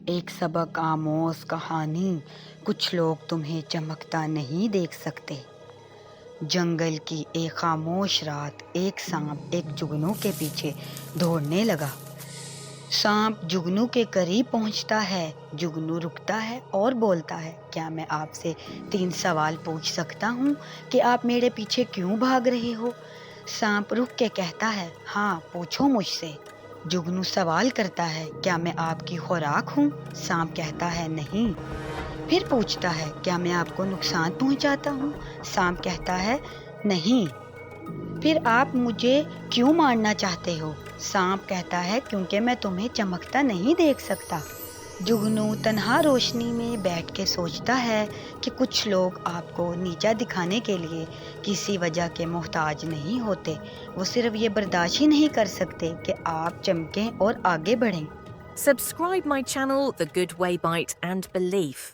ایک سبق آموز کہانی، کچھ لوگ تمہیں چمکتا نہیں دیکھ سکتے۔ جنگل کی ایک خاموش رات، ایک سانپ ایک جگنو کے پیچھے دوڑنے لگا۔ سانپ جگنو کے قریب پہنچتا ہے، جگنو رکتا ہے اور بولتا ہے، کیا میں آپ سے 3 سوال پوچھ سکتا ہوں کہ آپ میرے پیچھے کیوں بھاگ رہے ہو؟ سانپ رک کے کہتا ہے، ہاں پوچھو مجھ سے۔ جگنو سوال کرتا ہے، کیا میں آپ کی خوراک ہوں؟ سانپ کہتا ہے نہیں۔ پھر پوچھتا ہے، کیا میں آپ کو نقصان پہنچاتا ہوں؟ سانپ کہتا ہے نہیں۔ پھر آپ مجھے کیوں مارنا چاہتے ہو؟ سانپ کہتا ہے کیونکہ میں تمہیں چمکتا نہیں دیکھ سکتا۔ جگنو تنہا روشنی میں بیٹھ کے سوچتا ہے کہ کچھ لوگ آپ کو نیچا دکھانے کے لیے کسی وجہ کے محتاج نہیں ہوتے، وہ صرف یہ برداشت ہی نہیں کر سکتے کہ آپ چمکیں اور آگے بڑھیں۔ Subscribe my channel The Good Way Bite and Belief.